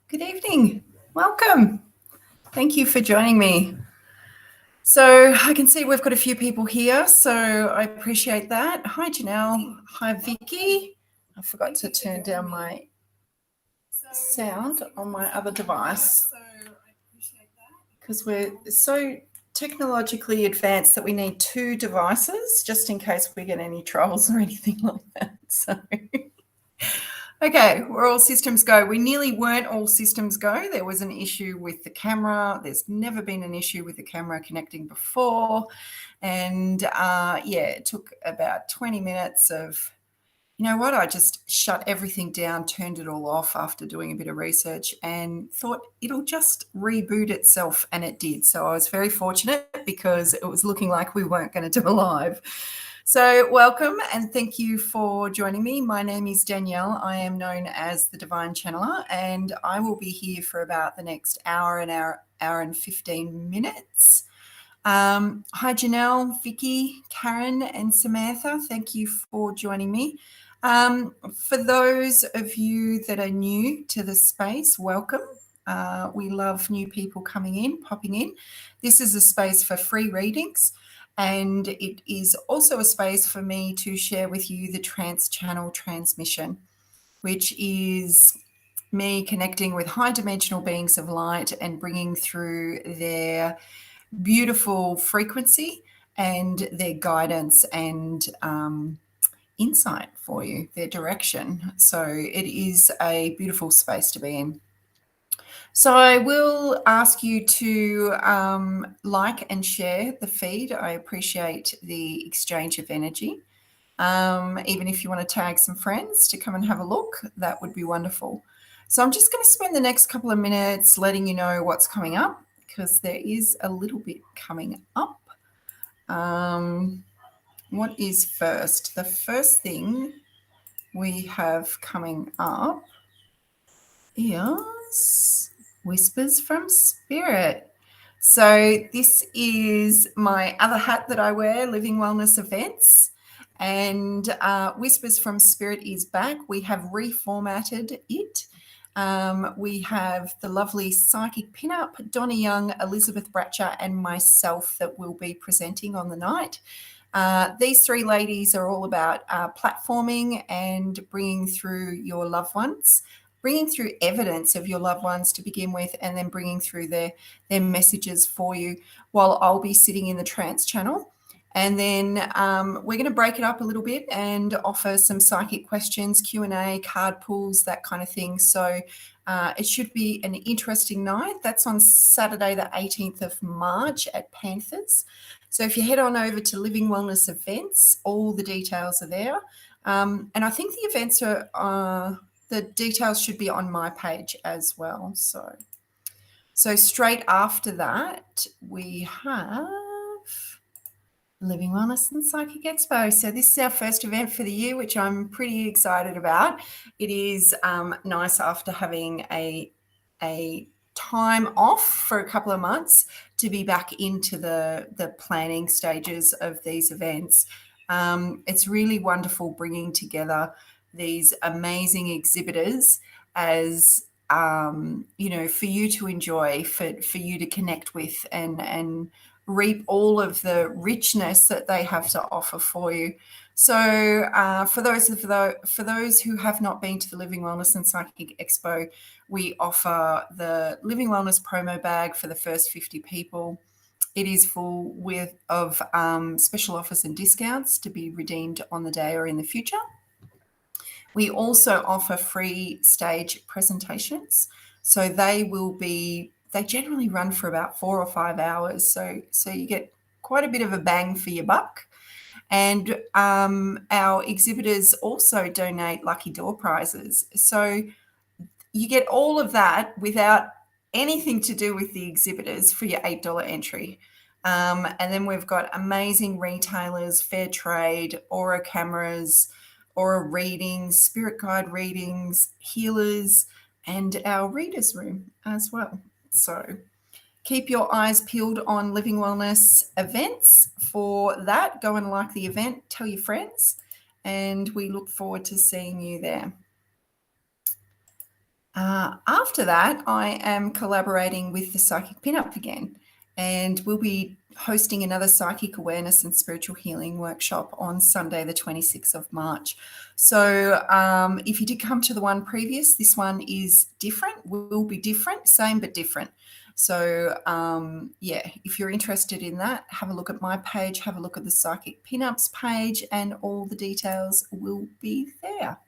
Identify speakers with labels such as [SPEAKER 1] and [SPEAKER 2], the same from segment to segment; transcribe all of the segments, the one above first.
[SPEAKER 1] Good evening. Welcome. Thank you for joining me. So I can see we've got a few people here, so I appreciate that. Hi, Janelle. Hi, Vicky. I forgot to turn down my sound on my other device because we're so technologically advanced that we need two devices just in case we get any trolls or anything like that. So okay, we're all systems go. We nearly weren't all systems go. There was an issue with the camera. There's never been an issue with the camera connecting before. And yeah, it took about 20 minutes of, you know what, I just shut everything down, turned it all off after doing a bit of research and thought it'll just reboot itself, and it did. So I was very fortunate because it was looking like we weren't going to do a live. So welcome and thank you for joining me. My name is Danielle. I am known as the Divine Channeler, and I will be here for about the next hour and 15 minutes. Hi, Janelle, Vicky, Karen, and Samantha. Thank you for joining me. For those of you that are new to the space, welcome. We love new people coming in, popping in. This is a space for free readings, and it is also a space for me to share with you the Trance channel transmission, which is me connecting with high dimensional beings of light and bringing through their beautiful frequency and their guidance and insight for you, their direction. So it is a beautiful space to be in. So I will ask you to like and share the feed. I appreciate the exchange of energy. Even if you want to tag some friends to come and have a look, that would be wonderful. So I'm just going to spend the next couple of minutes letting you know what's coming up, because there is a little bit coming up. What is first? The first thing we have coming up is Whispers from Spirit. So this is my other hat that I wear, Living Wellness Events. And Whispers from Spirit is back. We have reformatted it. We have the lovely psychic pinup, Donna Young, Elizabeth Bratcher, and myself that will be presenting on the night. These three ladies are all about platforming and bringing through your loved ones, bringing through evidence of your loved ones to begin with, and then bringing through their messages for you, while I'll be sitting in the Trance channel. And then we're going to break it up a little bit and offer some psychic questions, Q&A, card pulls, that kind of thing. So it should be an interesting night. That's on Saturday, the 18th of March at Panthers. So if you head on over to Living Wellness Events, all the details are there. And I think the events are, the details should be on my page as well. So straight after that, we have Living Wellness and Psychic Expo. So this is our first event for the year, which I'm pretty excited about. It is nice after having a time off for a couple of months to be back into the planning stages of these events. It's really wonderful bringing together these amazing exhibitors as you know, for you to enjoy, for you to connect with and reap all of the richness that they have to offer for you. So for those who have not been to the Living Wellness and Psychic Expo, we offer the Living Wellness promo bag for the first 50 people. It is full of special offers and discounts to be redeemed on the day or in the future. We also offer free stage presentations. So they generally run for about 4 or 5 hours. So you get quite a bit of a bang for your buck. And our exhibitors also donate lucky door prizes. So you get all of that without anything to do with the exhibitors for your $8 entry. And then we've got amazing retailers, Fair Trade, Aura cameras, Aura readings, spirit guide readings, healers, and our readers room as well. So keep your eyes peeled on Living Wellness Events for that. Go and like the event, tell your friends, and we look forward to seeing you there. After that, I am collaborating with the Psychic Pinup again, and we'll be hosting another Psychic Awareness and Spiritual Healing workshop on Sunday, the 26th of March. So if you did come to the one previous, this one is different, will be different, same but different. So yeah, if you're interested in that, have a look at my page, have a look at the Psychic Pinups page, and all the details will be there.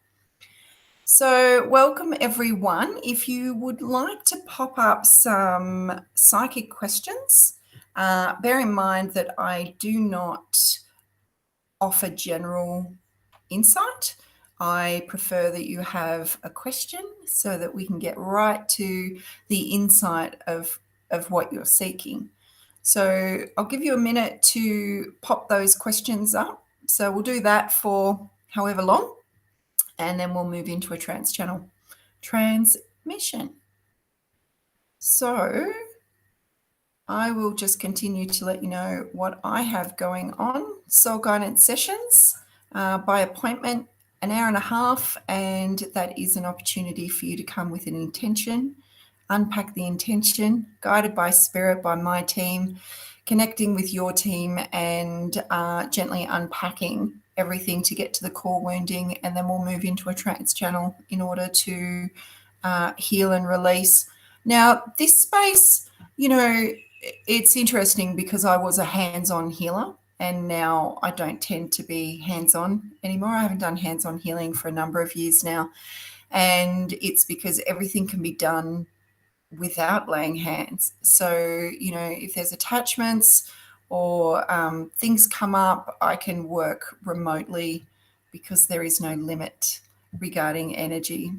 [SPEAKER 1] So, welcome everyone. If you would like to pop up some psychic questions, bear in mind that I do not offer general insight. I prefer that you have a question so that we can get right to the insight of what you're seeking. So, I'll give you a minute to pop those questions up. So, we'll do that for however long, and then we'll move into a trance channel transmission. So I will just continue to let you know what I have going on. Soul guidance sessions by appointment, an hour and a half, and that is an opportunity for you to come with an intention, unpack the intention, guided by spirit, by my team, connecting with your team, and gently unpacking everything to get to the core wounding, and then we'll move into a trance channel in order to heal and release. Now, this space, it's interesting because I was a hands-on healer and now I don't tend to be hands-on anymore. I haven't done hands-on healing for a number of years now, and it's because everything can be done without laying hands. So, if there's attachments or things come up, I can work remotely because there is no limit regarding energy.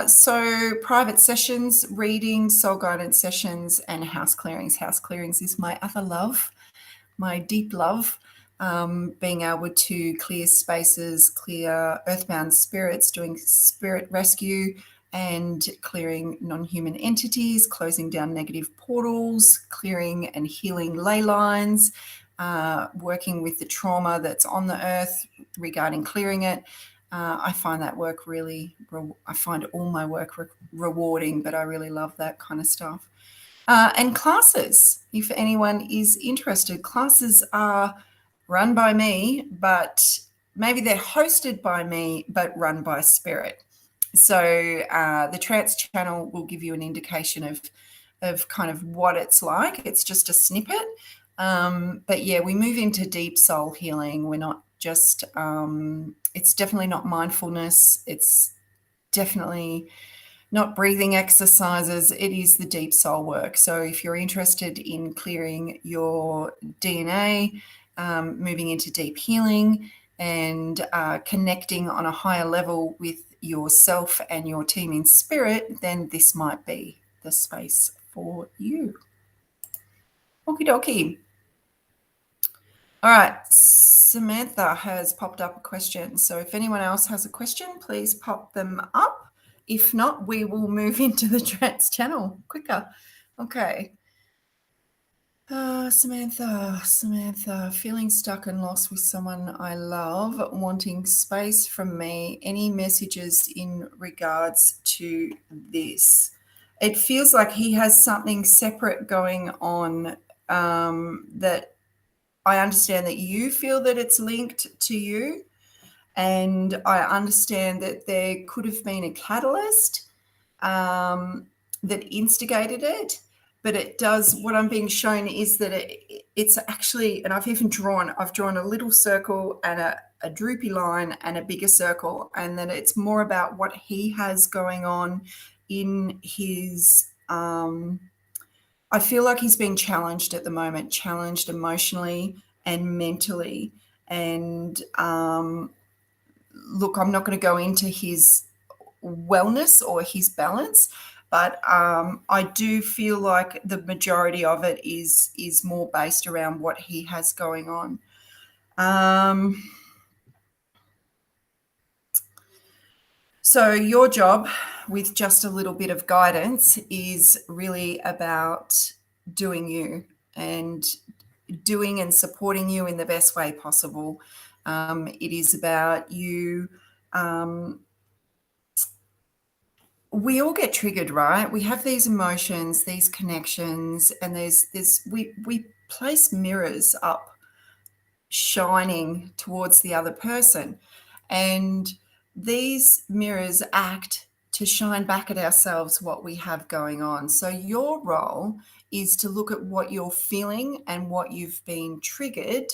[SPEAKER 1] So private sessions, readings, soul guidance sessions, and house clearings. House clearings is my other love, my deep love. Being able to clear spaces, clear earthbound spirits, doing spirit rescue and clearing non-human entities, closing down negative portals, clearing and healing ley lines, working with the trauma that's on the earth regarding clearing it. I find that work I find all my work rewarding, but I really love that kind of stuff. And classes, if anyone is interested, classes are run by me, but maybe they're hosted by me, but run by spirit. So the Trance channel will give you an indication of kind of what it's like. It's just a snippet. But yeah, we move into deep soul healing. We're not just, it's definitely not mindfulness. It's definitely not breathing exercises. It is the deep soul work. So if you're interested in clearing your DNA, moving into deep healing and connecting on a higher level with yourself and your team in spirit, then this might be the space for you. Okie dokie. All right, Samantha has popped up a question. So if anyone else has a question, please pop them up. If not, we will move into the Trance channel quicker. Okay. Samantha, feeling stuck and lost with someone I love, wanting space from me. Any messages in regards to this? It feels like he has something separate going on that I understand that you feel that it's linked to you, and I understand that there could have been a catalyst that instigated it, but it does, what I'm being shown is that it's actually, and I've drawn a little circle and a droopy line and a bigger circle, and then it's more about what he has going on in his I feel like he's being challenged at the moment, challenged emotionally and mentally. And look, I'm not going to go into his wellness or his balance, but I do feel like the majority of it is more based around what he has going on. So your job with just a little bit of guidance is really about doing you and doing and supporting you in the best way possible. It is about you. We all get triggered, right? We have these emotions, these connections, and we place mirrors up shining towards the other person. And these mirrors act to shine back at ourselves what we have going on. So your role is to look at what you're feeling and what you've been triggered,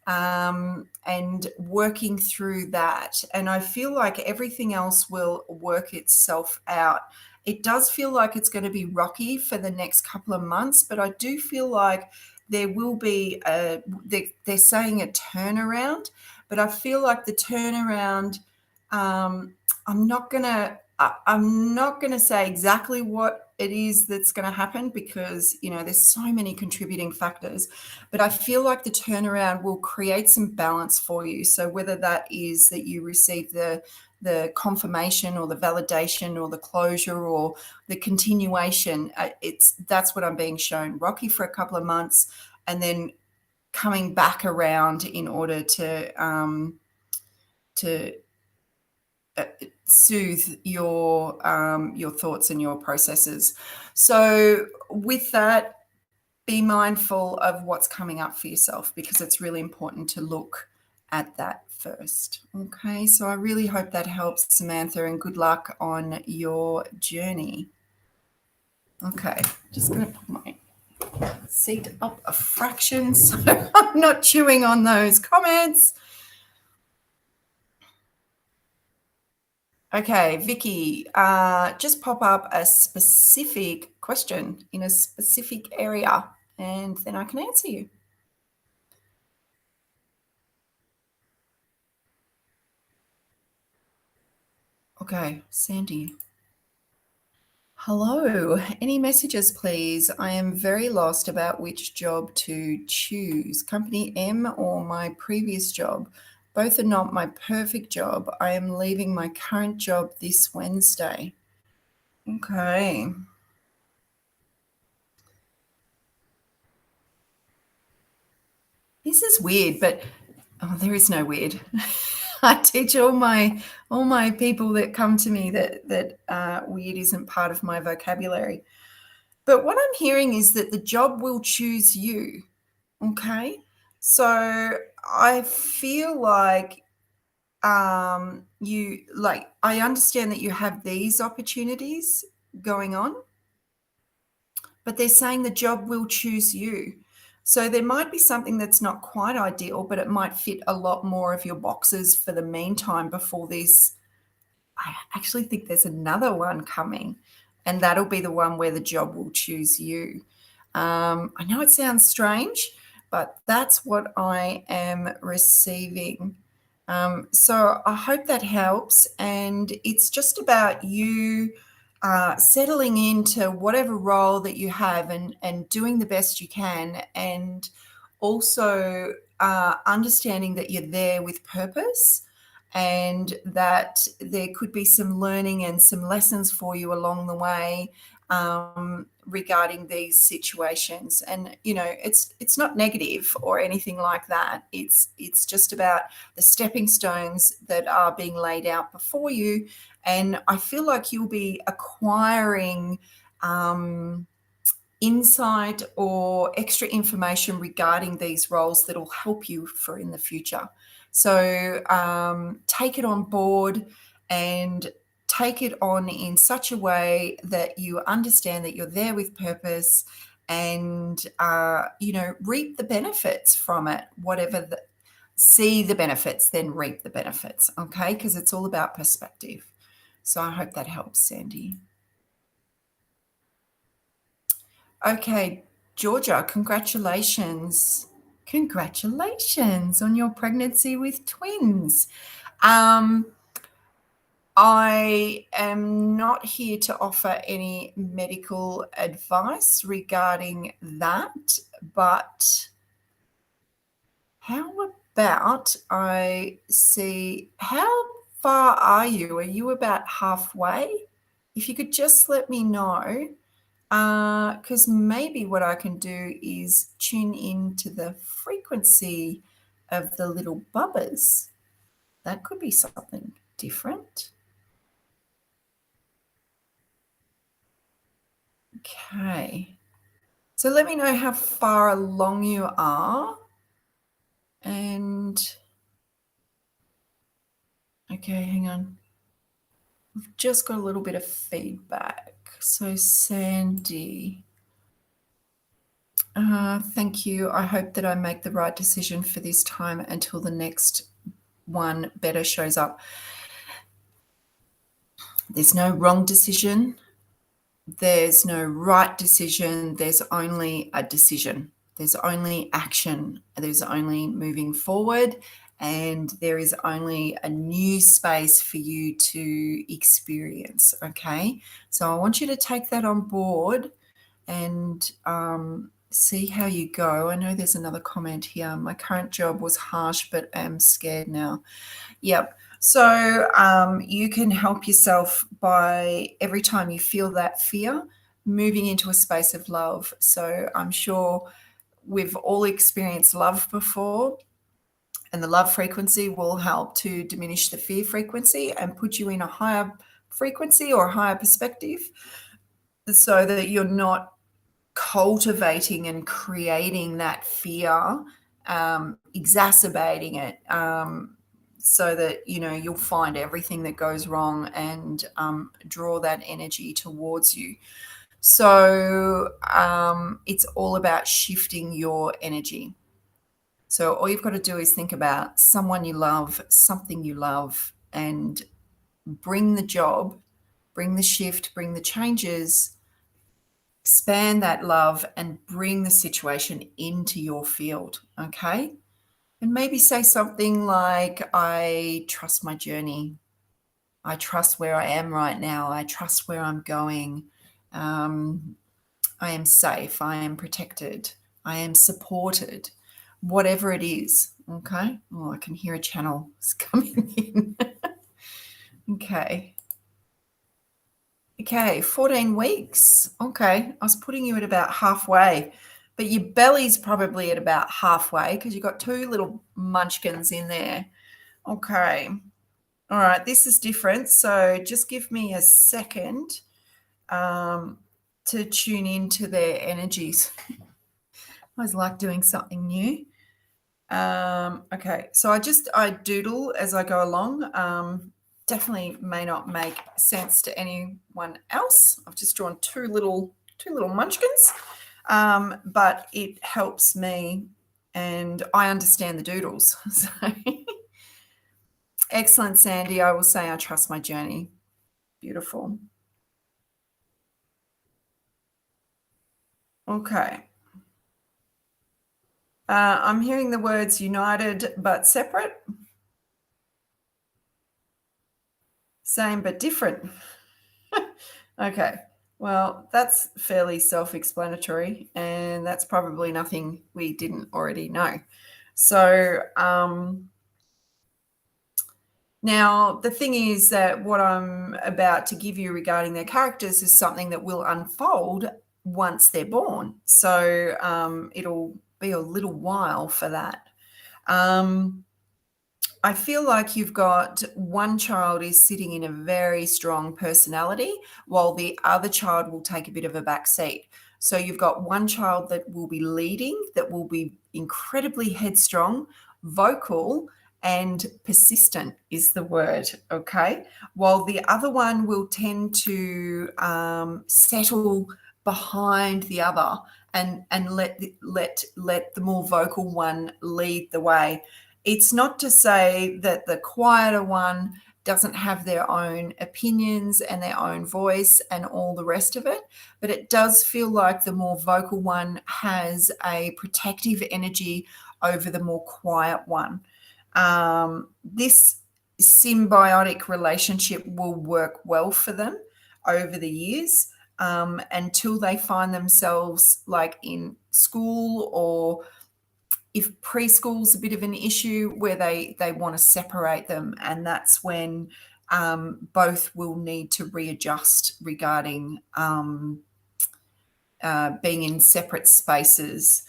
[SPEAKER 1] and working through that. And I feel like everything else will work itself out. It does feel like it's going to be rocky for the next couple of months, but I do feel like there will be they're saying a turnaround, but I feel like the turnaround, I'm not gonna say exactly what it is that's going to happen, because there's so many contributing factors, but I feel like the turnaround will create some balance for you. So whether that is that you receive the confirmation or the validation or the closure or the continuation, that's what I'm being shown. Rocky for a couple of months, and then coming back around in order to soothe your thoughts and your processes. So with that, be mindful of what's coming up for yourself, because it's really important to look at that first. Okay, so I really hope that helps, Samantha, and good luck on your journey. Okay, just going to put my seat up a fraction so I'm not chewing on those comments. Okay, Vicky, just pop up a specific question in a specific area, and then I can answer you. Okay, Sandy. Hello, any messages, please? I am very lost about which job to choose, Company M or my previous job. Both are not my perfect job. I am leaving my current job this Wednesday. Okay. This is weird, but there is no weird. I teach all my people that come to me that weird isn't part of my vocabulary. But what I'm hearing is that the job will choose you. Okay. So I feel like I understand that you have these opportunities going on, but they're saying the job will choose you. So there might be something that's not quite ideal, but it might fit a lot more of your boxes for the meantime before this. I actually think there's another one coming, and that'll be the one where the job will choose you. I know it sounds strange, but that's what I am receiving. So I hope that helps. And it's just about you settling into whatever role that you have, and doing the best you can, and also understanding that you're there with purpose, and that there could be some learning and some lessons for you along the way, regarding these situations. And it's not negative or anything like that. It's just about the stepping stones that are being laid out before you, and I feel like you'll be acquiring insight or extra information regarding these roles that will help you for in the future. So take it on board, and take it on in such a way that you understand that you're there with purpose, and reap the benefits from it. See the benefits, then reap the benefits. Okay, because it's all about perspective. So I hope that helps, Sandy. Okay, Georgia, congratulations. Congratulations on your pregnancy with twins. I am not here to offer any medical advice regarding that, but how about I see, how far are you? Are you about halfway? If you could just let me know, because maybe what I can do is tune into the frequency of the little bubbers. That could be something different. Okay. So let me know how far along you are. And okay, hang on. We've just got a little bit of feedback. So Sandy, thank you. I hope that I make the right decision for this time until the next one better shows up. There's no wrong decision. There's no right decision. There's only a decision. There's only action. There's only moving forward. And there is only a new space for you to experience. Okay. So I want you to take that on board and see how you go. I know there's another comment here. My current job was harsh, but I'm scared now. Yep. So you can help yourself by every time you feel that fear, moving into a space of love. So I'm sure we've all experienced love before, and the love frequency will help to diminish the fear frequency and put you in a higher frequency or higher perspective so that you're not cultivating and creating that fear, exacerbating it, so that you'll find everything that goes wrong and draw that energy towards you. So it's all about shifting your energy. So all you've got to do is think about someone you love, something you love, and bring the job, bring the shift, bring the changes, expand that love, and bring the situation into your field. Okay. And maybe say something like, I trust my journey. I trust where I am right now. I trust where I'm going. I am safe. I am protected. I am supported. Whatever it is. Okay. Oh, I can hear a channel coming in. Okay. Okay, 14 weeks. Okay, I was putting you at about halfway, but your belly's probably at about halfway because you've got two little munchkins in there. Okay. All right, this is different. So just give me a second to tune into their energies. I always like doing something new. Okay, so I doodle as I go along. Definitely may not make sense to anyone else. I've just drawn two little munchkins, but it helps me, and I understand the doodles. So excellent, Sandy. I will say I trust my journey. Beautiful. Okay. I'm hearing the words united but separate. Same but different. Okay. Well, that's fairly self-explanatory, and that's probably nothing we didn't already know. So now the thing is that what I'm about to give you regarding their characters is something that will unfold once they're born. So it'll be a little while for that. I feel like you've got one child is sitting in a very strong personality, while the other child will take a bit of a back seat. So you've got one child that will be leading, that will be incredibly headstrong, vocal, and persistent is the word, okay? While the other one will tend to settle behind the other and let the more vocal one lead the way. It's not to say that the quieter one doesn't have their own opinions and their own voice and all the rest of it, but it does feel like the more vocal one has a protective energy over the more quiet one. This symbiotic relationship will work well for them over the years, until they find themselves like in school, or if preschool's a bit of an issue where they want to separate them, and that's when both will need to readjust regarding being in separate spaces.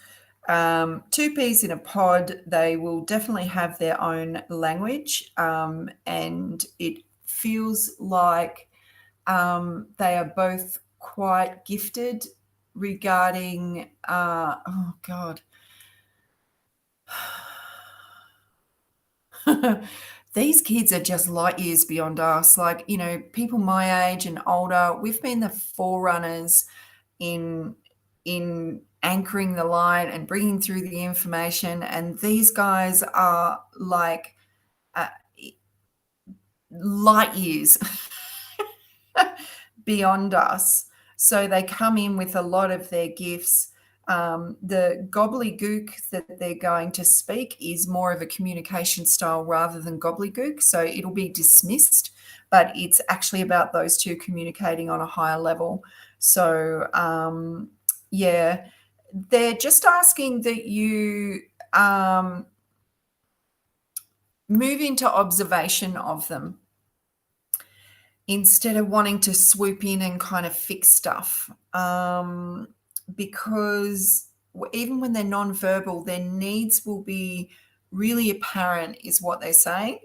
[SPEAKER 1] Two peas in a pod, they will definitely have their own language, and it feels like they are both quite gifted regarding, oh God, these kids are just light years beyond us. Like, people my age and older, we've been the forerunners in anchoring the light and bringing through the information, and these guys are like uh, light years beyond us. So they come in with a lot of their gifts. The gobbledygook that they're going to speak is more of a communication style rather than gobbledygook. So it'll be dismissed, but it's actually about those two communicating on a higher level. So, yeah, they're just asking that you move into observation of them instead of wanting to swoop in and kind of fix stuff. Because even when they're non-verbal, their needs will be really apparent, is what they're saying,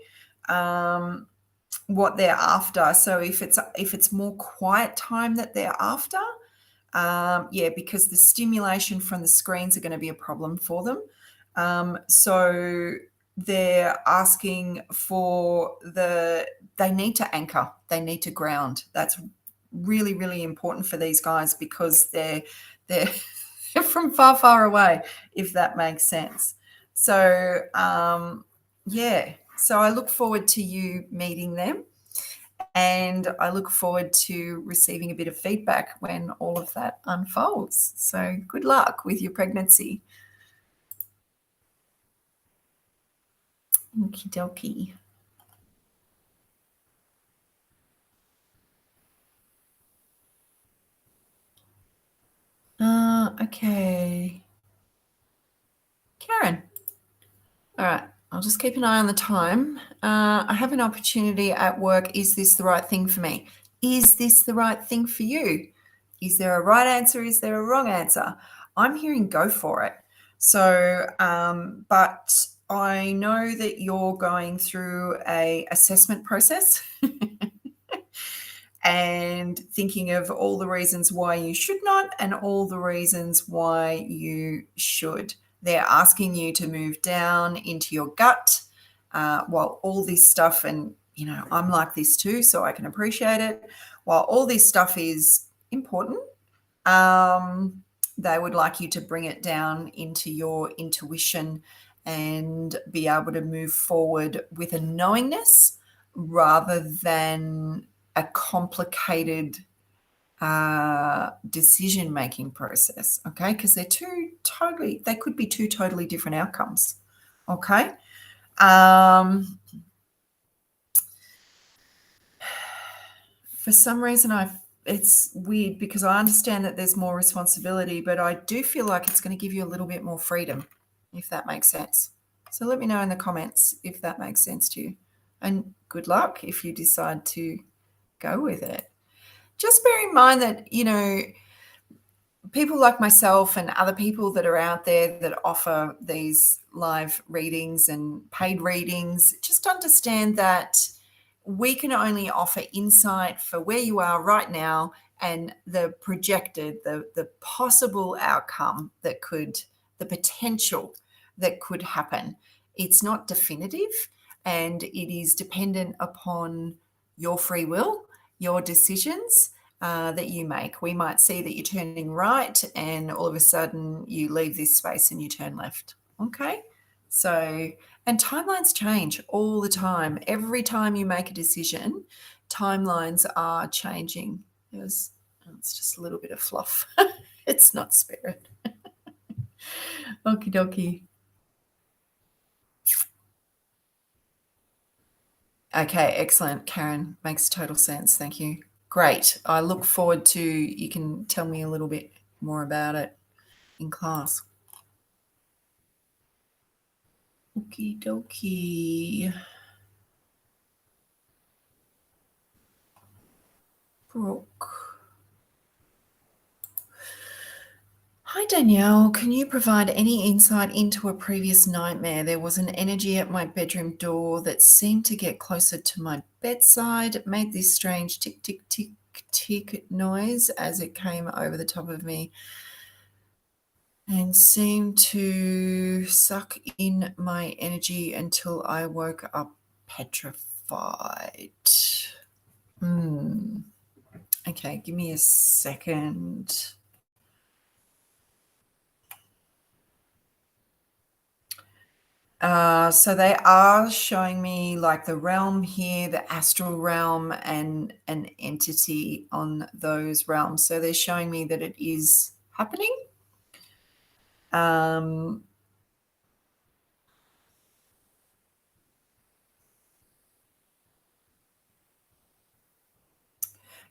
[SPEAKER 1] what they're after. So if it's more quiet time that they're after, yeah, because the stimulation from the screens are going to be a problem for them. So they're asking for they need to anchor, they need to ground. That's really, really important for these guys because they're from far, far away, if that makes sense. So, yeah, so I look forward to you meeting them. And I look forward to receiving a bit of feedback when all of that unfolds. So good luck with your pregnancy. Okie dokie. Okay. Karen. All right. I'll just keep an eye on the time. I have an opportunity at work. Is this the right thing for me? Is this the right thing for you? Is there a right answer? Is there a wrong answer? I'm hearing go for it. So, but I know that you're going through a assessment process and thinking of all the reasons why you should not and all the reasons why you should. They're asking you to move down into your gut while all this stuff, and I'm like this too, so I can appreciate it. While all this stuff is important, they would like you to bring it down into your intuition and be able to move forward with a knowingness rather than a complicated decision making process. Okay, because they could be two totally different outcomes. Okay. For some reason, it's weird because I understand that there's more responsibility, but I do feel like it's going to give you a little bit more freedom, if that makes sense. So let me know in the comments if that makes sense to you. And good luck if you decide to go with it. Just bear in mind that, people like myself and other people that are out there that offer these live readings and paid readings, just understand that we can only offer insight for where you are right now and the projected, the possible outcome the potential that could happen. It's not definitive, and it is dependent upon your free will, your decisions that you make. We might see that you're turning right and all of a sudden you leave this space and you turn left. Okay. So, and timelines change all the time. Every time you make a decision, timelines are changing. It's just a little bit of fluff. It's not spirit. Okie dokie. Okay, excellent, Karen. Makes total sense. Thank you. Great. I look forward to you can tell me a little bit more about it in class. Okie dokie. Brooke. Hi, Danielle. Can you provide any insight into a previous nightmare? There was an energy at my bedroom door that seemed to get closer to my bedside. It made this strange tick, tick, tick, tick noise as it came over the top of me and seemed to suck in my energy until I woke up petrified. Hmm. Okay, give me a second. So they are showing me like the realm here, the astral realm, and an entity on those realms. So they're showing me that it is happening. Um,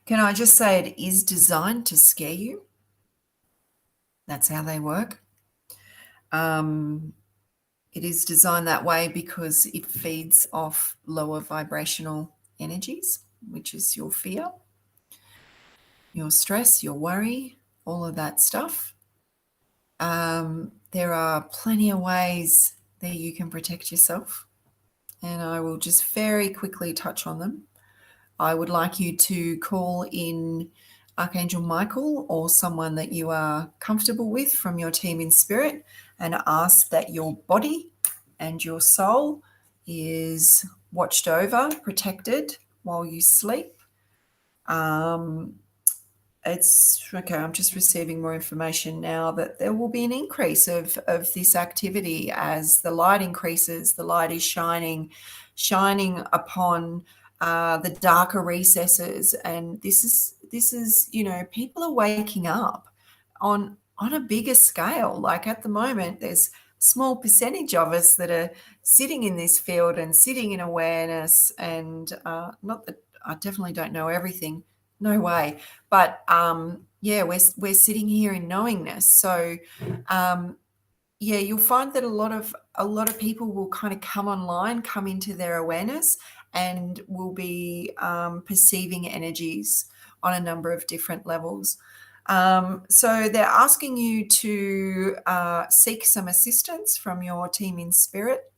[SPEAKER 1] can I just say it is designed to scare you? That's how they work. Um, it is designed that way because it feeds off lower vibrational energies, which is your fear, your stress, your worry, all of that stuff. There are plenty of ways that you can protect yourself, and I will just very quickly touch on them. I would like you to call in Archangel Michael or someone that you are comfortable with from your team in spirit and ask that your body and your soul is watched over, protected while you sleep. Um, it's okay. I'm just receiving more information now that there will be an increase of this activity as the light increases. The light is shining upon the darker recesses, and this is people are waking up on a bigger scale. Like at the moment, there's a small percentage of us that are sitting in this field and sitting in awareness, and not that I definitely don't know everything. No way, but yeah, we're sitting here in knowingness. So um, yeah, you'll find that a lot of people will kind of come online, come into their awareness, and will be perceiving energies on a number of different levels. So they're asking you to seek some assistance from your team in spirit.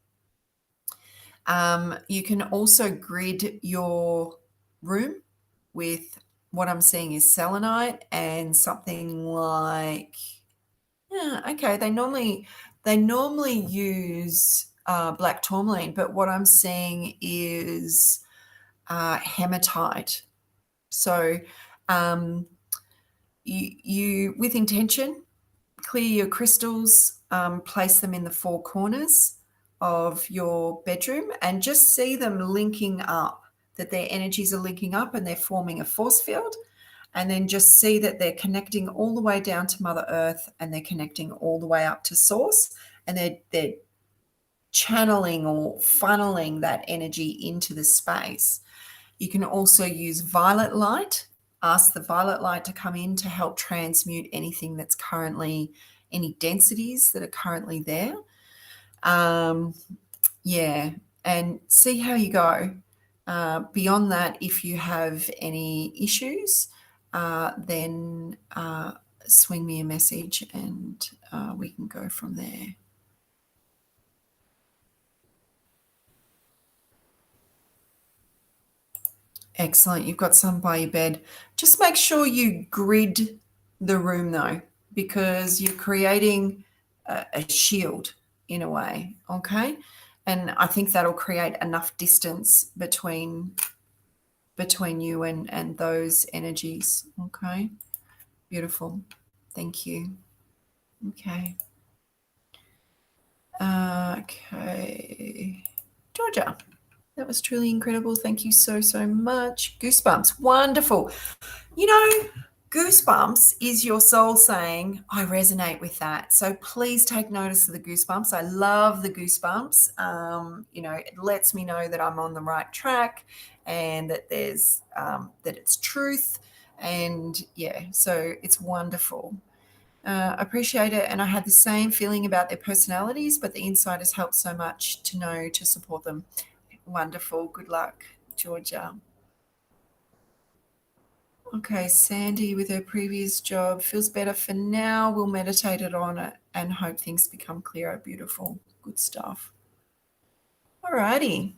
[SPEAKER 1] You can also grid your room with what I'm seeing is selenite and something like, yeah, okay. They normally use black tourmaline, but what I'm seeing is hematite. So um, you with intention clear your crystals, place them in the four corners of your bedroom, and just see them linking up, that their energies are linking up and they're forming a force field. And then just see that they're connecting all the way down to Mother Earth, and they're connecting all the way up to Source, and they're channeling or funneling that energy into the space. You can also use violet light. Ask the violet light to come in to help transmute anything that's currently, any densities that are currently there. Um, yeah, and see how you go. Beyond that, if you have any issues, then swing me a message and we can go from there. Excellent. You've got some by your bed. Just make sure you grid the room though, because you're creating a shield in a way. Okay. And I think that'll create enough distance between you and those energies. Okay. Beautiful. Thank you. Okay. Okay. Georgia. That was truly incredible. Thank you so, so much. Goosebumps. Wonderful. You know, goosebumps is your soul saying, I resonate with that. So please take notice of the goosebumps. I love the goosebumps. It lets me know that I'm on the right track and that that it's truth. And yeah, so it's wonderful. Appreciate it. And I had the same feeling about their personalities, but the insight has helped so much to know to support them. Wonderful. Good luck, Georgia. Okay, Sandy with her previous job feels better for now. We'll meditate it on it and hope things become clearer. Beautiful. Good stuff. All righty.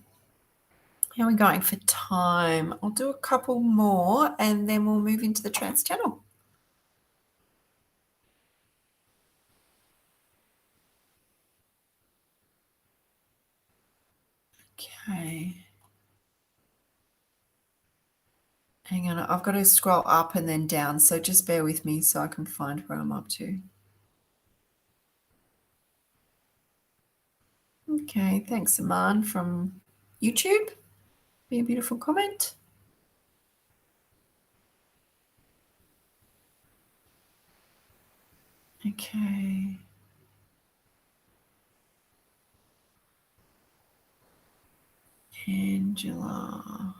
[SPEAKER 1] How are we going for time? I'll do a couple more and then we'll move into the trance channel. Okay. Hang on, I've got to scroll up and then down, so just bear with me so I can find where I'm up to. Okay, thanks, Aman from YouTube. Be a beautiful comment. Okay. Angela.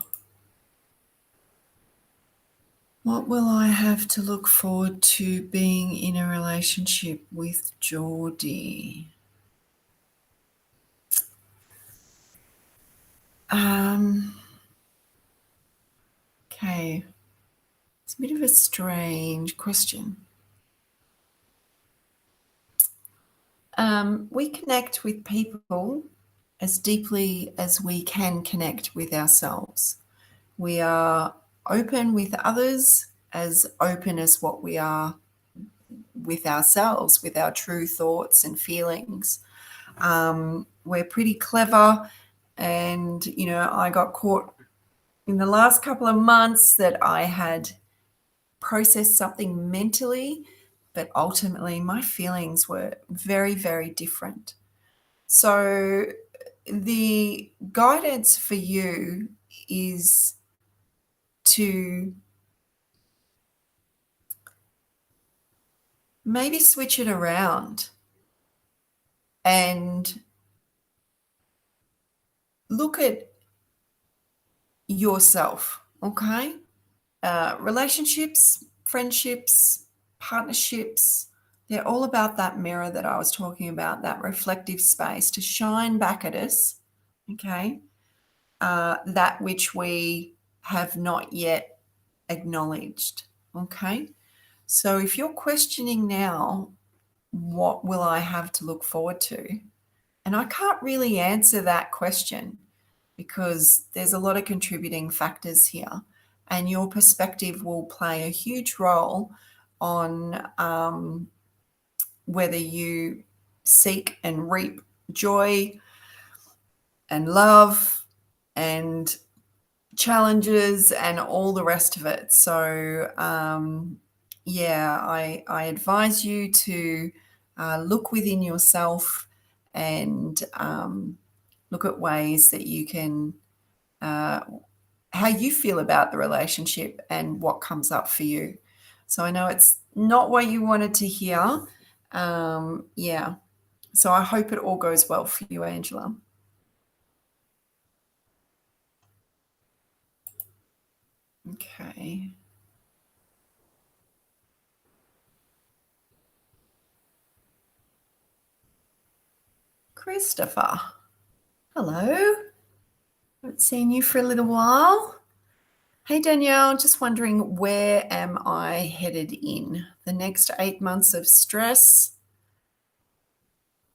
[SPEAKER 1] What will I have to look forward to being in a relationship with Geordie? Okay. It's a bit of a strange question. We connect with people as deeply as we can connect with ourselves. We are open with others, as open as what we are with ourselves, with our true thoughts and feelings. We're pretty clever. And, I got caught in the last couple of months that I had processed something mentally, but ultimately my feelings were very, very different. So the guidance for you is to maybe switch it around and look at yourself, okay? Relationships, friendships, partnerships, they're all about that mirror that I was talking about, that reflective space to shine back at us, okay? That which we have not yet acknowledged, okay? So if you're questioning now, what will I have to look forward to? And I can't really answer that question because there's a lot of contributing factors here, and your perspective will play a huge role on whether you seek and reap joy and love and challenges and all the rest of it. So, I advise you to look within yourself and look at ways that you can, how you feel about the relationship and what comes up for you. So I know it's not what you wanted to hear. So I hope it all goes well for you, Angela. Okay. Christopher. Hello. Haven't seen you for a little while. Hey, Danielle, just wondering, where am I headed in the next 8 months of stress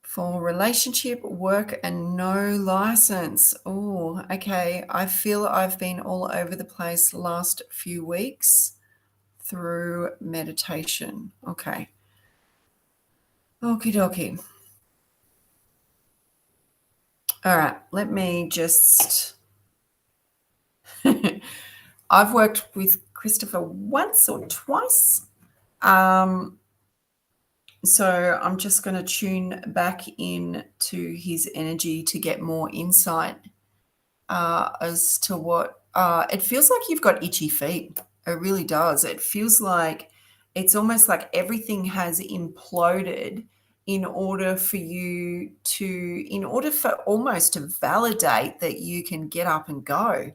[SPEAKER 1] for relationship, work, and no license? Oh, okay. I feel I've been all over the place the last few weeks through meditation. Okay. Okie dokie. All right. Let me just. I've worked with Christopher once or twice. So I'm just going to tune back in to his energy to get more insight as to what it feels like. You've got itchy feet. It really does. It feels like it's almost like everything has imploded in order for almost to validate that you can get up and go.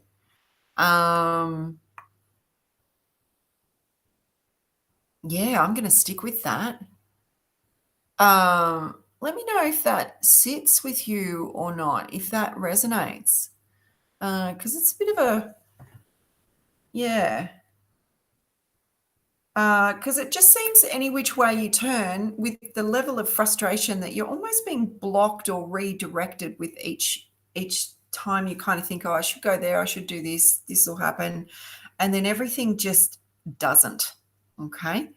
[SPEAKER 1] Yeah, I'm going to stick with that. Let me know if that sits with you or not, if that resonates. Because it's a bit of a, yeah. because it just seems any which way you turn with the level of frustration that you're almost being blocked or redirected with each time you kind of think, oh, I should go there, I should do this, this will happen, and then everything just doesn't. Okay.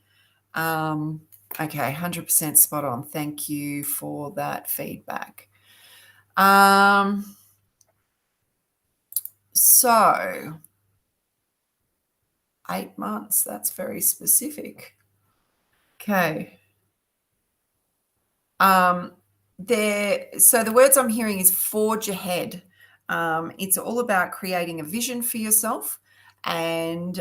[SPEAKER 1] Okay, 100% spot on. Thank you for that feedback. So 8 months, that's very specific. Okay. So the words I'm hearing is forge ahead. It's all about creating a vision for yourself and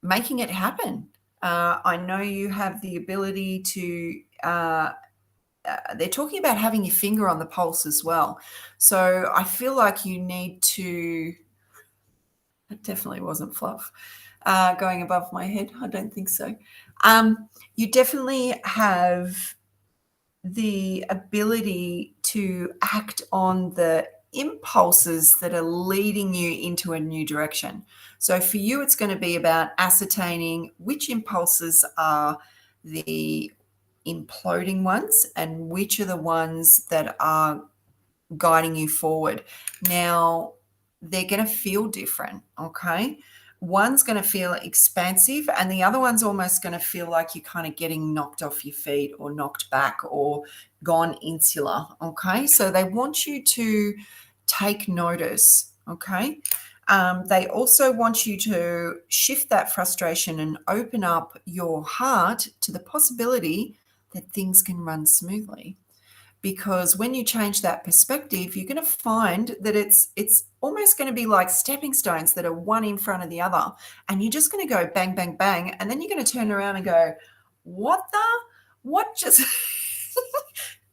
[SPEAKER 1] making it happen. I know you have the ability to, they're talking about having your finger on the pulse as well. So I feel like you need to, it definitely wasn't fluff going above my head. I don't think so. You definitely have the ability to act on the impulses that are leading you into a new direction. So for you, it's going to be about ascertaining which impulses are the imploding ones and which are the ones that are guiding you forward. Now, they're going to feel different, okay? One's going to feel expansive, and the other one's almost going to feel like you're kind of getting knocked off your feet or knocked back or gone insular, okay? So they want you to take notice, okay? They also want you to shift that frustration and open up your heart to the possibility that things can run smoothly, because when you change that perspective, you're going to find that it's almost going to be like stepping stones that are one in front of the other, and you're just going to go bang bang bang, and then you're going to turn around and go, what just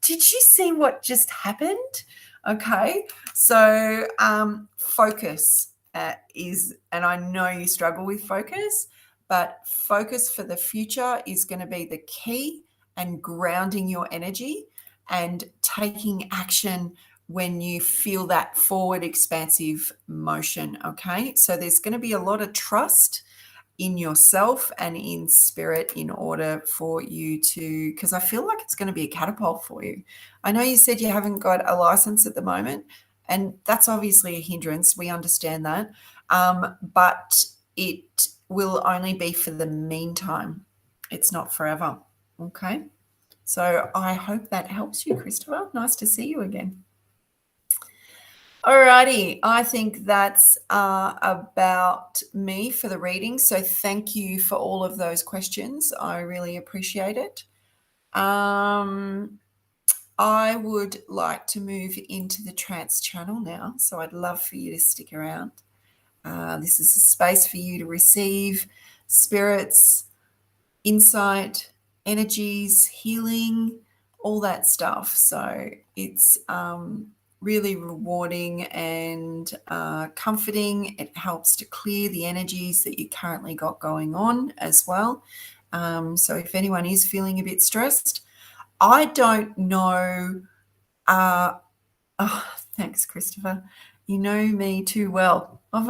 [SPEAKER 1] did you see what just happened? Okay, so focus is, and I know you struggle with focus, but focus for the future is going to be the key, and grounding your energy and taking action when you feel that forward expansive motion. Okay, so there's going to be a lot of trust in yourself and in spirit in order for you to, because I feel like it's going to be a catapult for you. I know you said you haven't got a license at the moment, and that's obviously a hindrance. We understand that. But it will only be for the meantime. It's not forever. Okay. So I hope that helps you, Christopher. Nice to see you again. Alrighty, I think that's about me for the reading. So thank you for all of those questions. I really appreciate it. I would like to move into the trance channel now. So I'd love for you to stick around. This is a space for you to receive spirits, insight, energies, healing, all that stuff. So it's really rewarding and comforting. It helps to clear the energies that you currently got going on as well. So if anyone is feeling a bit stressed, I don't know. Thanks, Christopher. You know me too well. I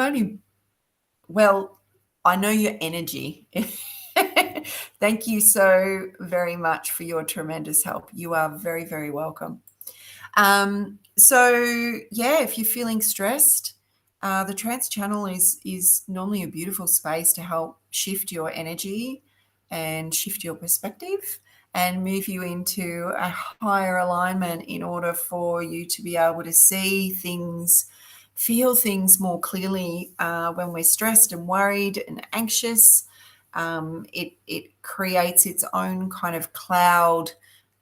[SPEAKER 1] know your energy. Thank you so very much for your tremendous help. You are very, very welcome. So yeah, if you're feeling stressed, the trance channel is normally a beautiful space to help shift your energy and shift your perspective and move you into a higher alignment in order for you to be able to see things, feel things more clearly when we're stressed and worried and anxious. It creates its own kind of cloud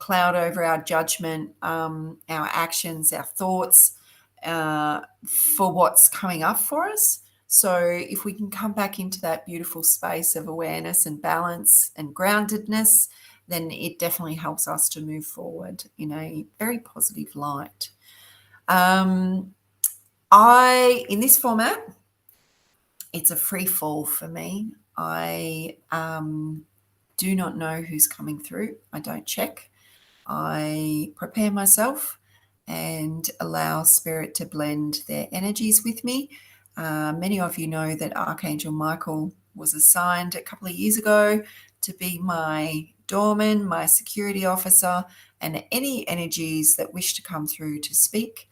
[SPEAKER 1] over our judgment, our actions, our thoughts for what's coming up for us. So if we can come back into that beautiful space of awareness and balance and groundedness, then it definitely helps us to move forward in a very positive light. In this format, it's a free fall for me. I do not know who's coming through. I don't check. I prepare myself and allow spirit to blend their energies with me. Many of you know that Archangel Michael was assigned a couple of years ago to be my doorman, my security officer, and any energies that wish to come through to speak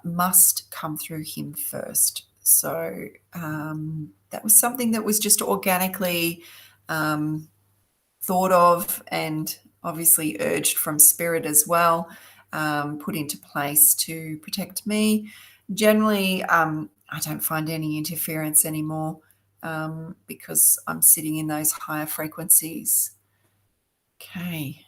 [SPEAKER 1] must come through him first. So that was something that was just organically thought of and obviously urged from spirit as well, put into place to protect me. Generally, I don't find any interference anymore because I'm sitting in those higher frequencies. Okay.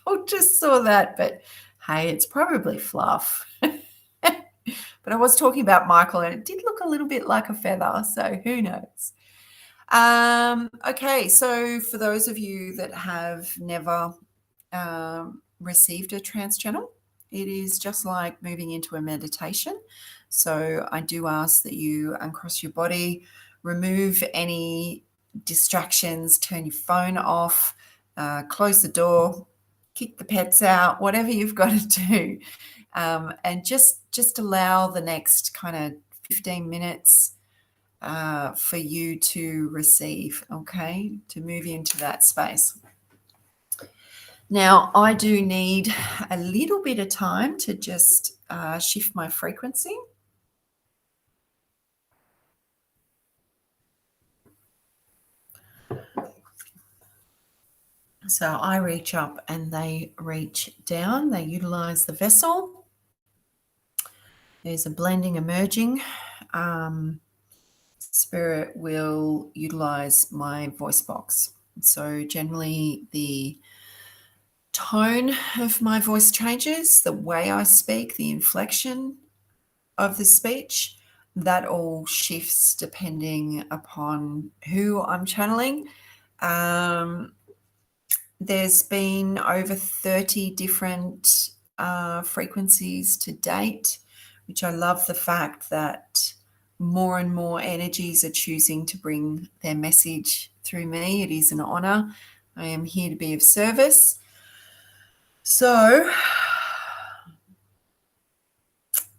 [SPEAKER 1] I just saw that, but hey, it's probably fluff. But I was talking about Michael and it did look a little bit like a feather, so who knows? Okay, so for those of you that have never received a trance channel, it is just like moving into a meditation. So I do ask that you uncross your body, remove any distractions, turn your phone off, close the door, kick the pets out, whatever you've got to do, and just allow the next kind of 15 minutes for you to receive, okay, to move into that space. Now, I do need a little bit of time to just shift my frequency. So I reach up and they reach down. They utilize the vessel. There's a blending emerging. Spirit will utilize my voice box. So generally the tone of my voice changes, the way I speak, the inflection of the speech, that all shifts depending upon who I'm channeling. There's been over 30 different frequencies to date, which I love the fact that more and more energies are choosing to bring their message through me. It is an honor. I am here to be of service. So,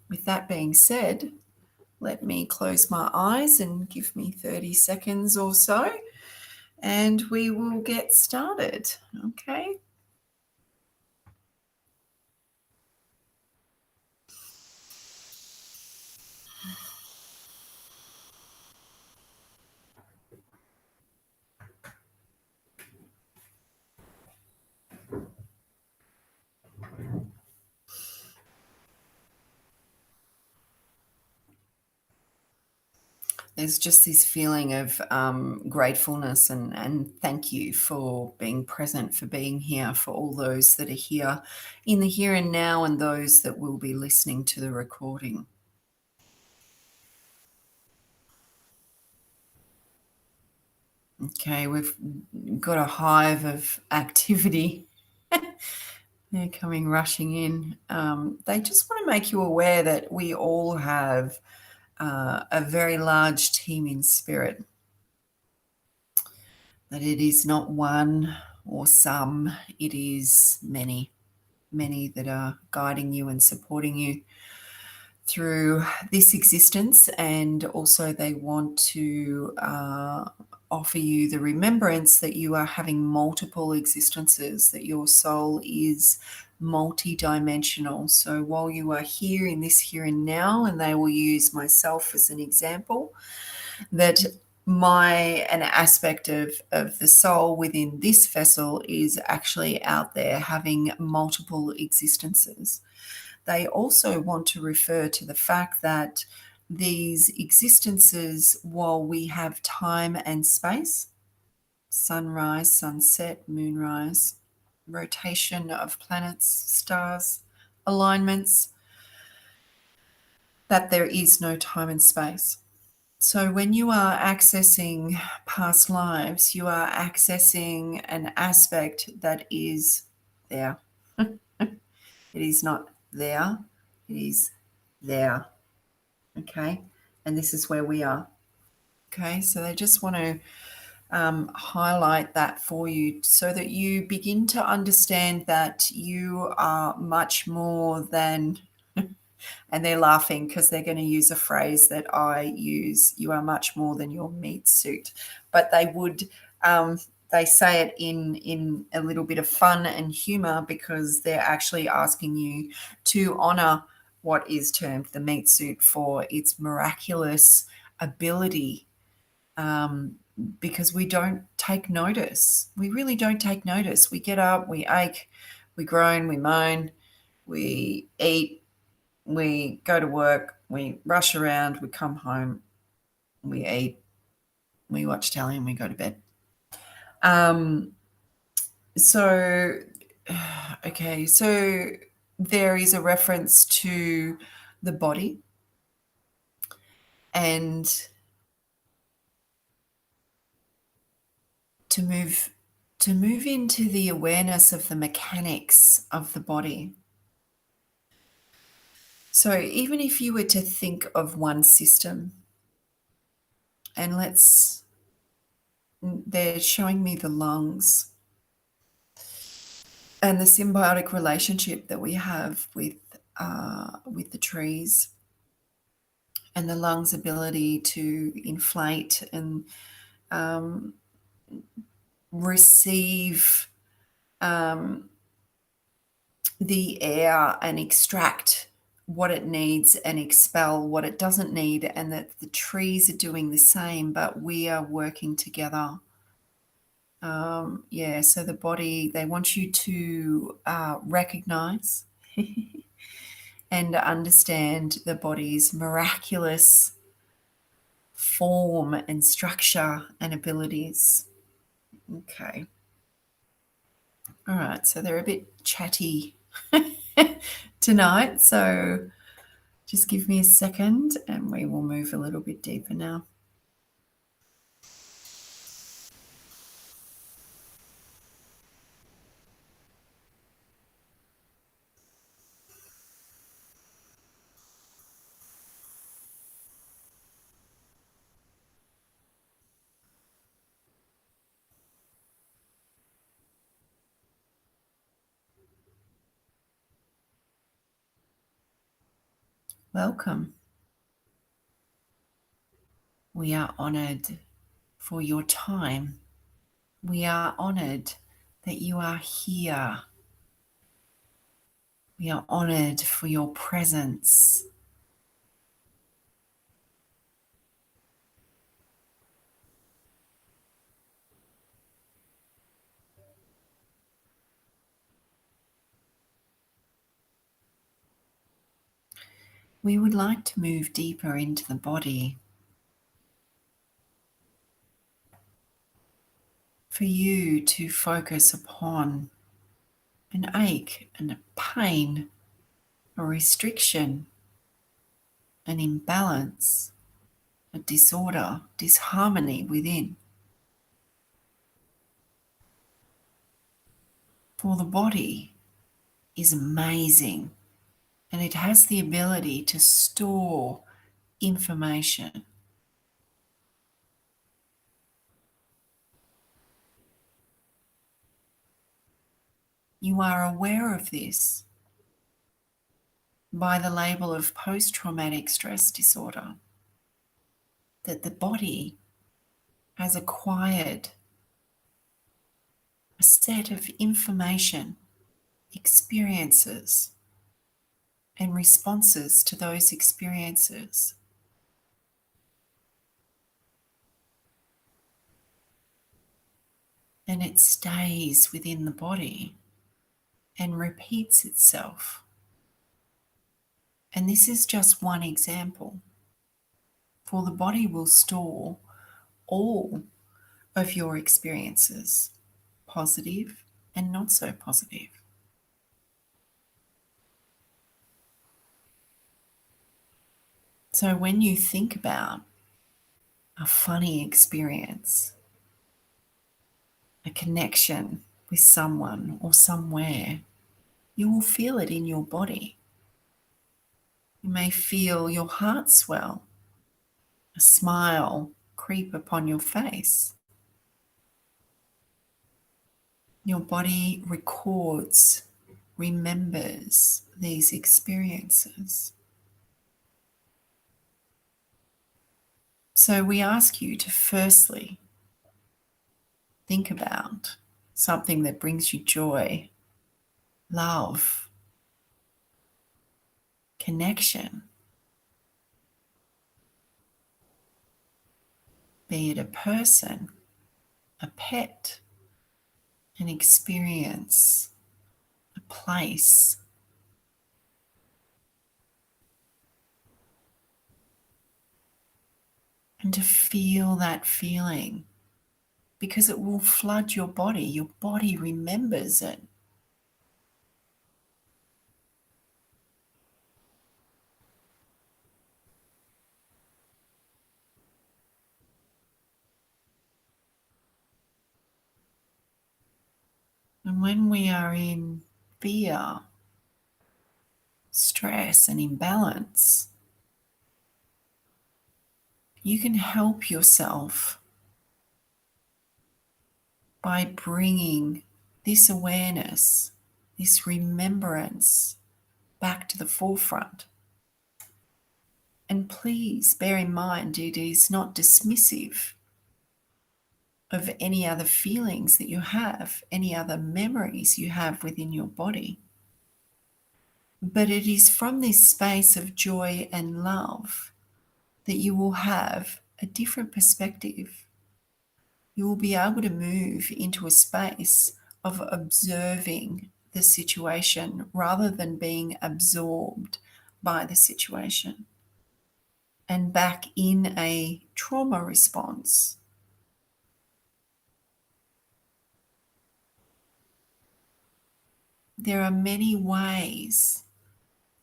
[SPEAKER 1] with that being said, let me close my eyes and give me 30 seconds or so, and we will get started. Okay. There's just this feeling of gratefulness and thank you for being present, for being here, for all those that are here in the here and now and those that will be listening to the recording. Okay, we've got a hive of activity. They're coming rushing in. They just want to make you aware that we all have a very large team in spirit, that it is not one or some, it is many, many that are guiding you and supporting you through this existence. And also they want to offer you the remembrance that you are having multiple existences, that your soul is multi-dimensional. So while you are here in this here and now, and they will use myself as an example, that an aspect of the soul within this vessel is actually out there having multiple existences. They also want to refer to the fact that these existences, while we have time and space, sunrise, sunset, moonrise, rotation of planets, stars, alignments, that there is no time and space. So when you are accessing past lives, you are accessing an aspect that is there. It is not there, it is there. Okay, and this is where we are. Okay, so they just want to highlight that for you so that you begin to understand that you are much more than And they're laughing because they're going to use a phrase that I use: "You are much more than your meat suit." But they say it in a little bit of fun and humor, because they're actually asking you to honor what is termed the meat suit for its miraculous ability, because we don't take notice. We really don't take notice. We get up, we ache, we groan, we moan, we eat, we go to work, we rush around, we come home, we eat, we watch telly, and we go to bed. Um, so, okay, so there is a reference to the body, and to move into the awareness of the mechanics of the body. So even if you were to think of one system, and they're showing me the lungs and the symbiotic relationship that we have with the trees, and the lungs' ability to inflate and receive the air and extract what it needs and expel what it doesn't need, and that the trees are doing the same, but we are working together. So the body, they want you to recognize and understand the body's miraculous form and structure and abilities. Okay. All right. So they're a bit chatty tonight. So just give me a second and we will move a little bit deeper now. Welcome. We are honored for your time. We are honored that you are here. We are honored for your presence. We would like to move deeper into the body, for you to focus upon an ache and a pain, a restriction, an imbalance, a disorder, disharmony within. For the body is amazing, and it has the ability to store information. You are aware of this by the label of post-traumatic stress disorder, that the body has acquired a set of information, experiences, and responses to those experiences. And it stays within the body and repeats itself. And this is just one example, for the body will store all of your experiences, positive and not so positive. So when you think about a funny experience, a connection with someone or somewhere, you will feel it in your body. You may feel your heart swell, a smile creep upon your face. Your body records, remembers these experiences. So we ask you to firstly think about something that brings you joy, love, connection, be it a person, a pet, an experience, a place, and to feel that feeling, because it will flood your body. Your body remembers it. And when we are in fear, stress, and imbalance, you can help yourself by bringing this awareness, this remembrance back to the forefront. And please bear in mind, it is not dismissive of any other feelings that you have, any other memories you have within your body. But it is from this space of joy and love that you will have a different perspective. You will be able to move into a space of observing the situation rather than being absorbed by the situation and back in a trauma response. There are many ways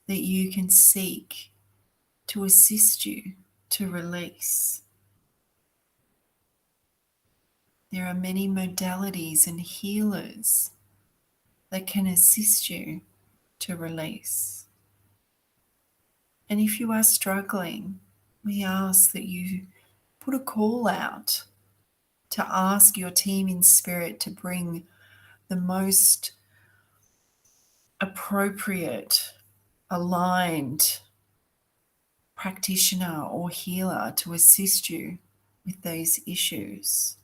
[SPEAKER 1] that you can seek to assist you to release. There are many modalities and healers that can assist you to release. And if you are struggling, we ask that you put a call out to ask your team in spirit to bring the most appropriate, aligned practitioner or healer to assist you with these issues.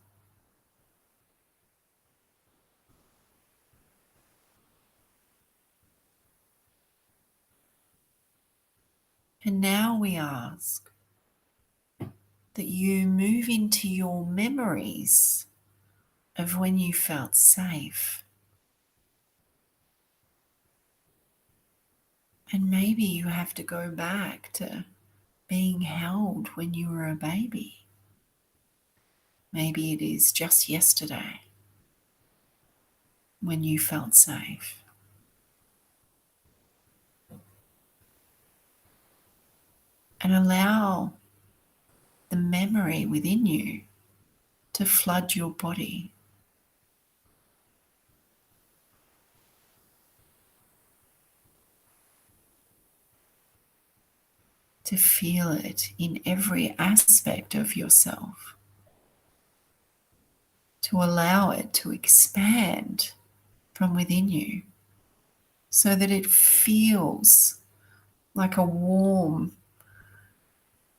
[SPEAKER 1] And now we ask that you move into your memories of when you felt safe. And maybe you have to go back to being held when you were a baby. Maybe it is just yesterday when you felt safe. And allow the memory within you to flood your body. To feel it in every aspect of yourself. To allow it to expand from within you so that it feels like a warm,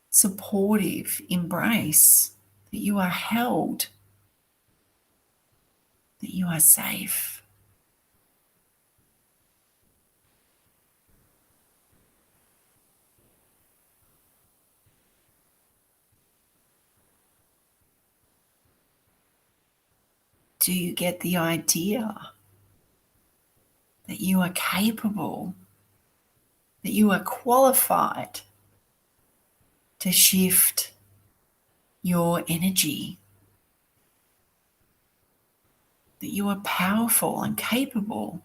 [SPEAKER 1] supportive embrace, that you are held, that you are safe. Do you get the idea that you are capable, that you are qualified to shift your energy, that you are powerful and capable?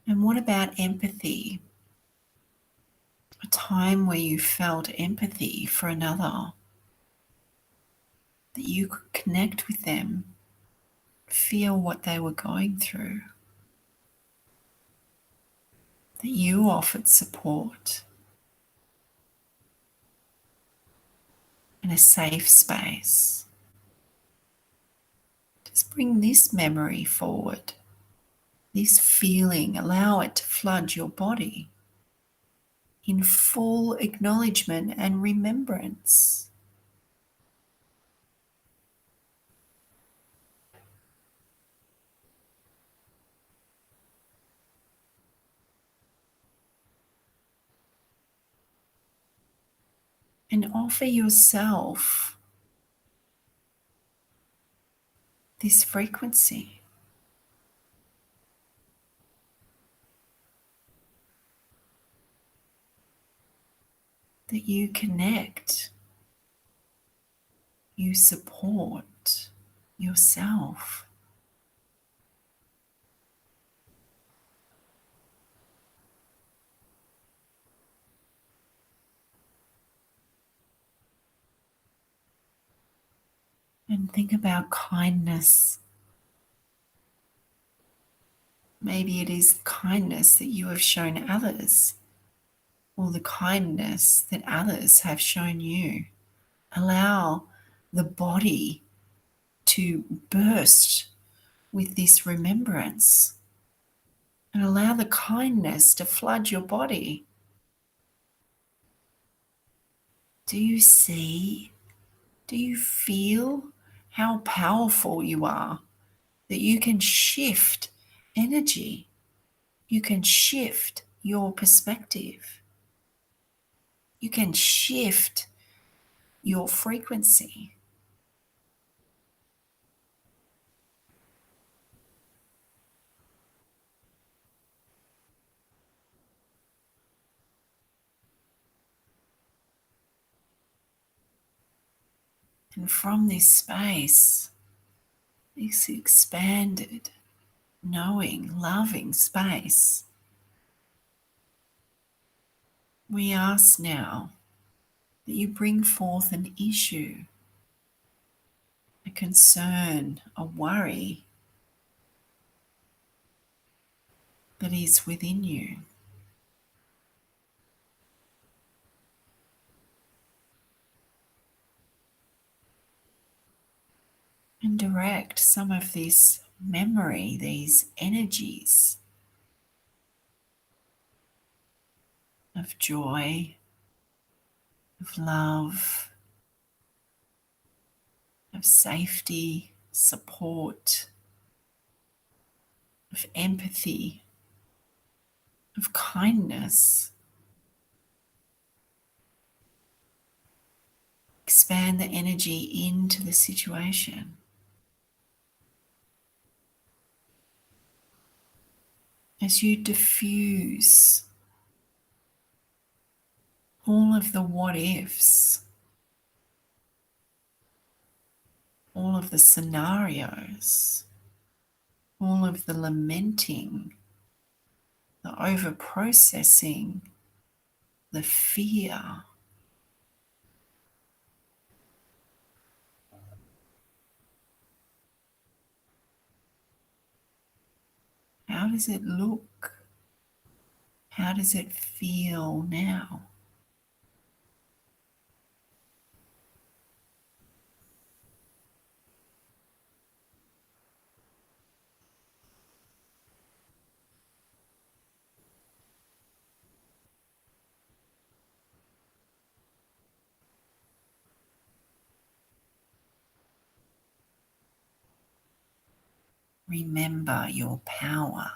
[SPEAKER 1] And what about empathy? A time where you felt empathy for another. that you could connect with them, feel what they were going through, that you offered support in a safe space. Just bring this memory forward, this feeling, allow it to flood your body in full acknowledgement and remembrance. And offer yourself this frequency. That you connect, you support yourself. And think about kindness. Maybe it is kindness that you have shown others, or the kindness that others have shown you. Allow the body to burst with this remembrance and allow the kindness to flood your body. Do you see? Do you feel how powerful you are? That you can shift energy, you can shift your perspective, you can shift your frequency. And from this space, this expanded, knowing, loving space, we ask now that you bring forth an issue, a concern, a worry that is within you. And direct some of this memory, these energies of joy, of love, of safety, support, of empathy, of kindness. Expand the energy into the situation. As you diffuse all of the what ifs, all of the scenarios, all of the lamenting, the over processing, the fear. How does it look? How does it feel now? Remember your power.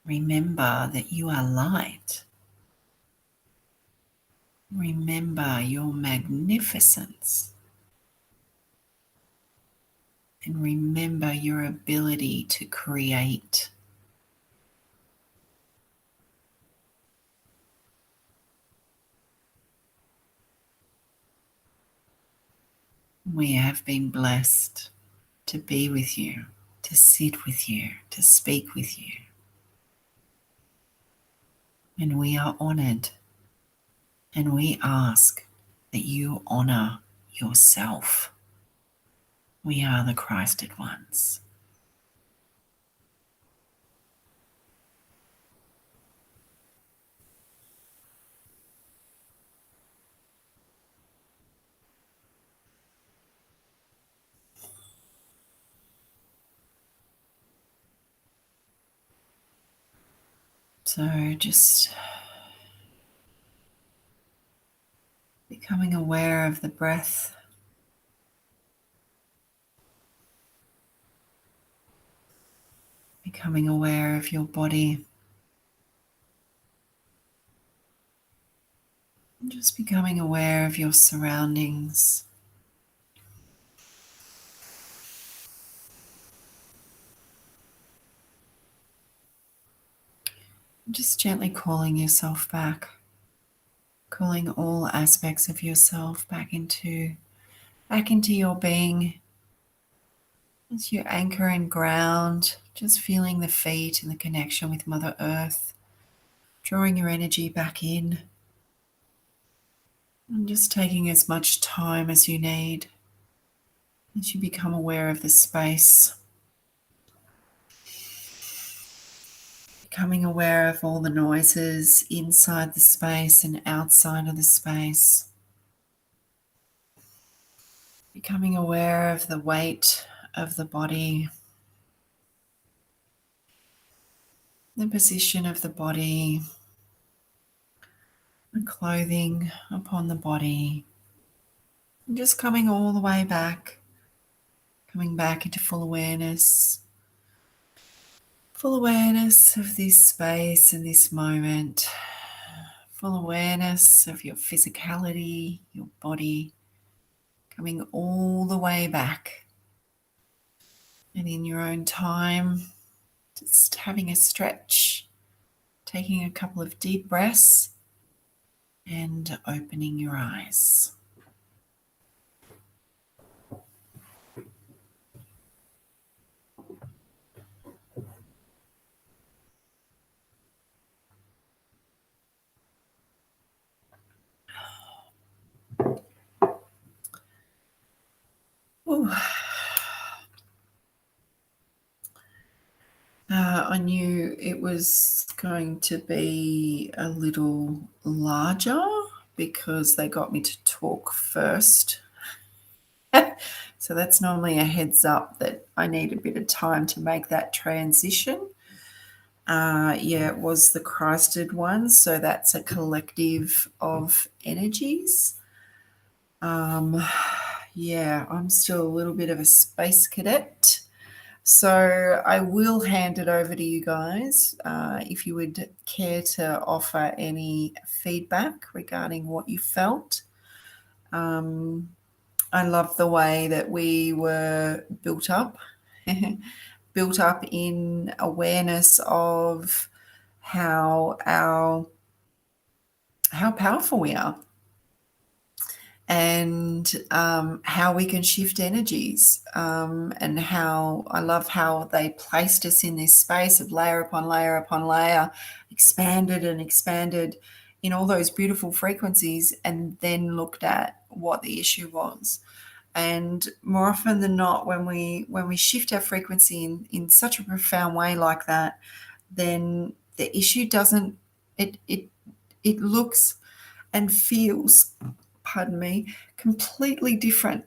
[SPEAKER 1] Remember that you are light. Remember your magnificence. And remember your ability to create. We have been blessed to be with you, to sit with you, to speak with you. And we are honored, and we ask that you honor yourself. We are the Christed ones. So just becoming aware of the breath, becoming aware of your body, and just becoming aware of your surroundings. And just gently calling yourself back, calling all aspects of yourself back into your being. As you anchor and ground, just feeling the feet and the connection with Mother Earth, drawing your energy back in, and just taking as much time as you need as you become aware of the space, becoming aware of all the noises inside the space and outside of the space, becoming aware of the weight of the body, the position of the body, the clothing upon the body, and just coming all the way back, coming back into full awareness of this space and this moment, full awareness of your physicality, your body, coming all the way back. And in your own time, just having a stretch, taking a couple of deep breaths, and opening your eyes. Ooh. I knew it was going to be a little larger because they got me to talk first. So that's normally a heads up that I need a bit of time to make that transition. It was the Christed one, so that's a collective of energies. I'm still a little bit of a space cadet. So I will hand it over to you guys if you would care to offer any feedback regarding what you felt. I love the way that we were built up, built up in awareness of how powerful we are, and how we can shift energies, and how I love how they placed us in this space of layer upon layer upon layer, expanded and expanded in all those beautiful frequencies, and then looked at what the issue was. And more often than not, when we shift our frequency in such a profound way like that, then the issue doesn't, it looks and feels, pardon me, completely different.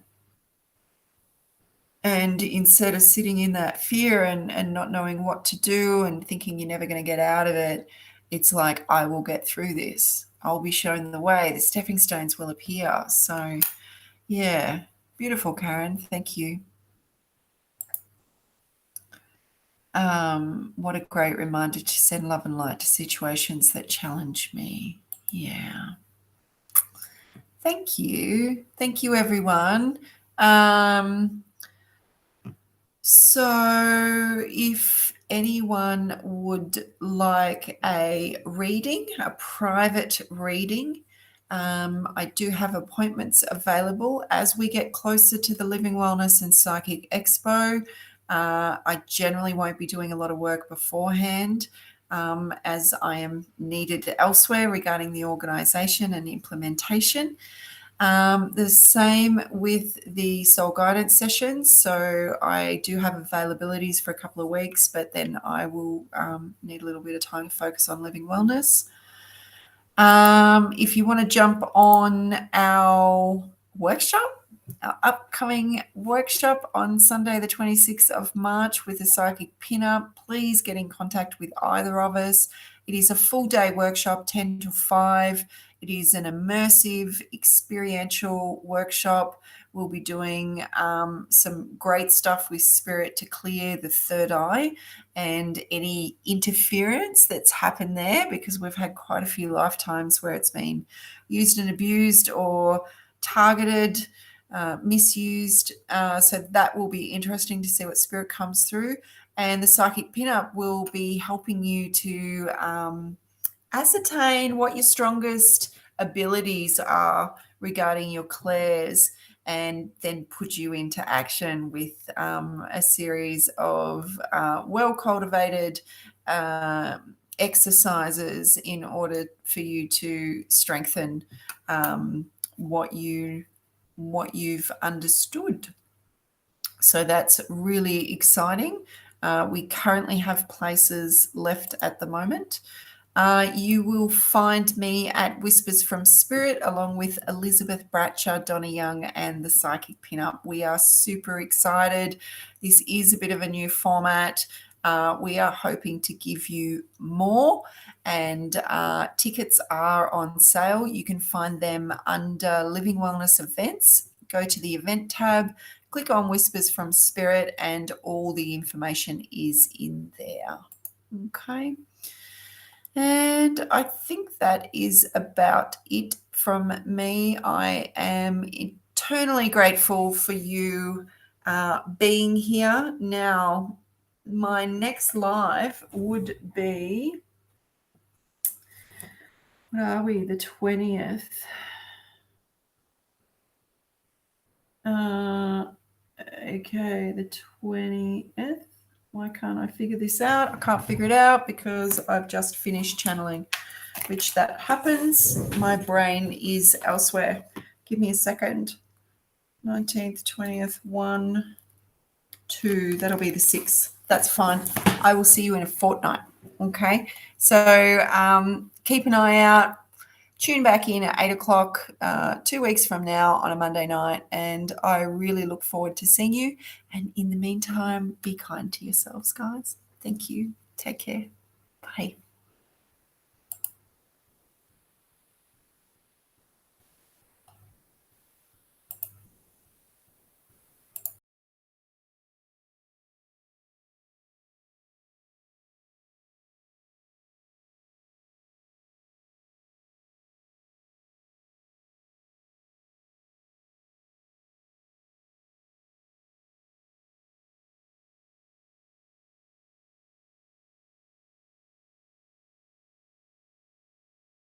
[SPEAKER 1] And instead of sitting in that fear and not knowing what to do and thinking you're never going to get out of it, it's like, I will get through this. I'll be shown the way. The stepping stones will appear. So, yeah, beautiful, Karen. Thank you. What a great reminder to send love and light to situations that challenge me. Yeah. Thank you. Thank you, everyone. So if anyone would like a reading, a private reading, I do have appointments available as we get closer to the Living Wellness and Psychic Expo. I generally won't be doing a lot of work beforehand, as I am needed elsewhere regarding the organisation and implementation. The same with the soul guidance sessions. So I do have availabilities for a couple of weeks, but then I will need a little bit of time to focus on living wellness. If you want to jump on our workshop, our upcoming workshop on Sunday, the 26th of March with the psychic pinup, please get in contact with either of us. It is a full day workshop, 10 to 5. It is an immersive, experiential workshop. We'll be doing some great stuff with spirit to clear the third eye and any interference that's happened there, because we've had quite a few lifetimes where it's been used and abused or targeted, misused. So that will be interesting to see what spirit comes through. And the psychic pinup will be helping you to ascertain what your strongest abilities are regarding your clairs, and then put you into action with a series of well-cultivated exercises in order for you to strengthen what you've understood. So that's really exciting. We currently have places left at the moment. You will find me at Whispers from Spirit along with Elizabeth Bratcher, Donna Young, and the Psychic Pinup. We are super excited. This is a bit of a new format. We are hoping to give you more, and tickets are on sale. You can find them under Living Wellness Events. Go to the event tab, click on Whispers from Spirit, and all the information is in there. Okay. And I think that is about it from me. I am eternally grateful for you being here. Now, my next live would be, what are we, the 20th? Okay, the 20th. Why can't I figure this out? I can't figure it out because I've just finished channeling, which that happens. My brain is elsewhere. Give me a second. 19th, 20th, 1, 2. That'll be the 6th. That's fine. I will see you in a fortnight. Okay. So keep an eye out. Tune back in at 8 o'clock 2 weeks from now on a Monday night, and I really look forward to seeing you. And in the meantime, be kind to yourselves, guys. Thank you. Take care. Bye.